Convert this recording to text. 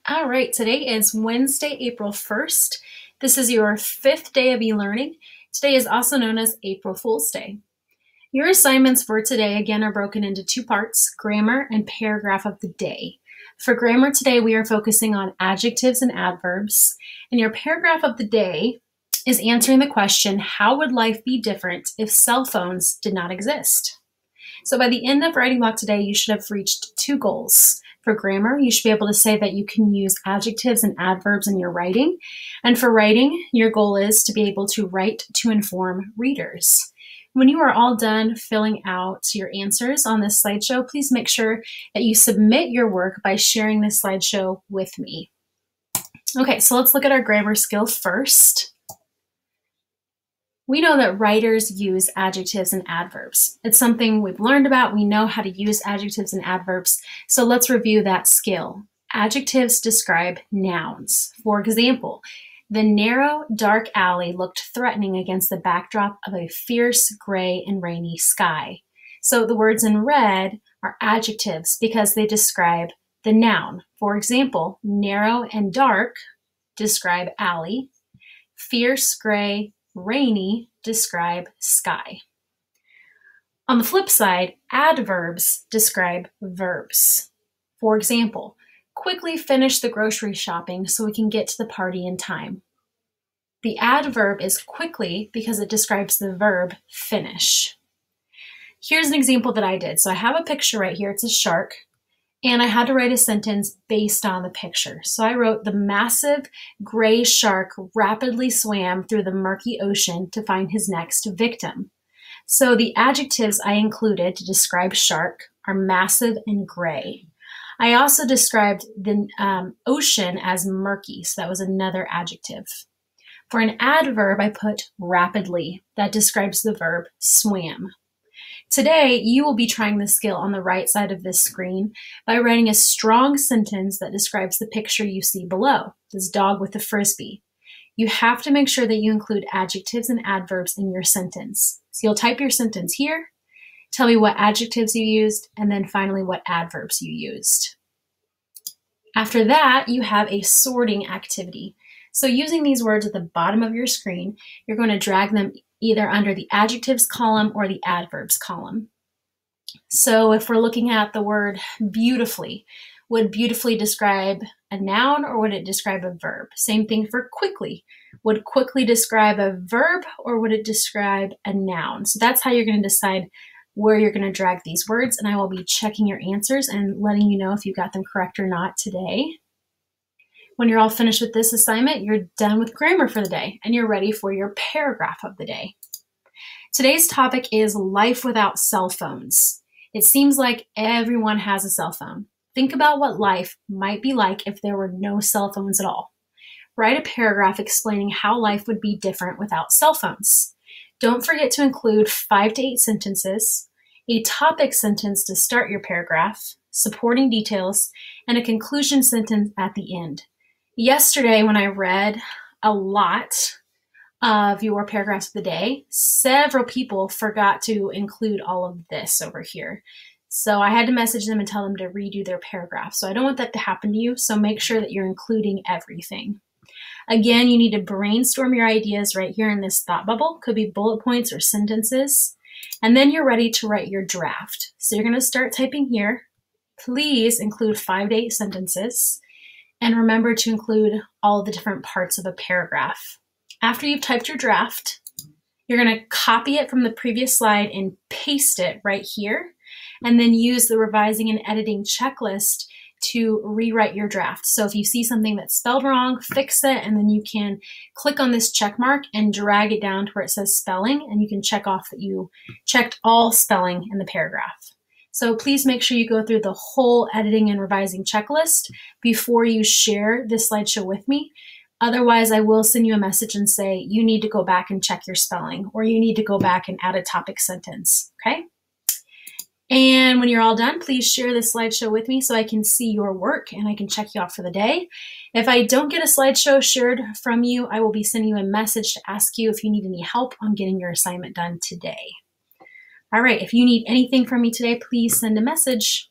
All right, today is Wednesday, April 1st. This is your 5th day of e-learning. Today is also known as April Fool's Day. Your assignments for today, again, are broken into two parts, grammar and paragraph of the day. For grammar today, we are focusing on adjectives and adverbs, and your paragraph of the day is answering the question, how would life be different if cell phones did not exist? So by the end of writing block today, you should have reached two goals. For grammar, you should be able to say that you can use adjectives and adverbs in your writing. And for writing, your goal is to be able to write to inform readers. When you are all done filling out your answers on this slideshow, please make sure that you submit your work by sharing this slideshow with me. Okay, so let's look at our grammar skill first. We know that writers use adjectives and adverbs. It's something we've learned about. We know how to use adjectives and adverbs. So let's review that skill. Adjectives describe nouns. For example, the narrow, dark alley looked threatening against the backdrop of a fierce, gray, and rainy sky. So the words in red are adjectives because they describe the noun. For example, narrow and dark describe alley. Fierce, gray, rainy describe sky. On the flip side, adverbs describe verbs. For example, quickly finish the grocery shopping so we can get to the party in time. The adverb is quickly because it describes the verb finish. Here's an example that I did. So I have a picture right here. It's a shark. And I had to write a sentence based on the picture. So I wrote, the massive gray shark rapidly swam through the murky ocean to find his next victim. So the adjectives I included to describe shark are massive and gray. I also described the ocean as murky, so that was another adjective. For an adverb, I put rapidly. That describes the verb swam. Today, you will be trying this skill on the right side of this screen by writing a strong sentence that describes the picture you see below, this dog with the frisbee. You have to make sure that you include adjectives and adverbs in your sentence. So you'll type your sentence here, tell me what adjectives you used, and then finally what adverbs you used. After that, you have a sorting activity. So using these words at the bottom of your screen, you're going to drag them either under the adjectives column or the adverbs column. So if we're looking at the word beautifully, would beautifully describe a noun or would it describe a verb? Same thing for quickly. Would quickly describe a verb or would it describe a noun? So that's how you're going to decide where you're going to drag these words, and I will be checking your answers and letting you know if you got them correct or not today. When you're all finished with this assignment, you're done with grammar for the day and you're ready for your paragraph of the day. Today's topic is life without cell phones. It seems like everyone has a cell phone. Think about what life might be like if there were no cell phones at all. Write a paragraph explaining how life would be different without cell phones. Don't forget to include 5 to 8 sentences, a topic sentence to start your paragraph, supporting details, and a conclusion sentence at the end. Yesterday, when I read a lot of your paragraphs of the day, several people forgot to include all of this over here. So I had to message them and tell them to redo their paragraph. So I don't want that to happen to you, so make sure that you're including everything. Again, you need to brainstorm your ideas right here in this thought bubble. Could be bullet points or sentences. And then you're ready to write your draft. So you're going to start typing here. Please include 5 to 8 sentences. And remember to include all the different parts of a paragraph. After you've typed your draft, you're going to copy it from the previous slide and paste it right here, and then use the revising and editing checklist to rewrite your draft. So if you see something that's spelled wrong, fix it, and then you can click on this check mark and drag it down to where it says spelling, and you can check off that you checked all spelling in the paragraph. So please make sure you go through the whole editing and revising checklist before you share this slideshow with me. Otherwise, I will send you a message and say, you need to go back and check your spelling, or you need to go back and add a topic sentence, okay? And when you're all done, please share this slideshow with me so I can see your work and I can check you off for the day. If I don't get a slideshow shared from you, I will be sending you a message to ask you if you need any help on getting your assignment done today. All right, if you need anything from me today, please send a message.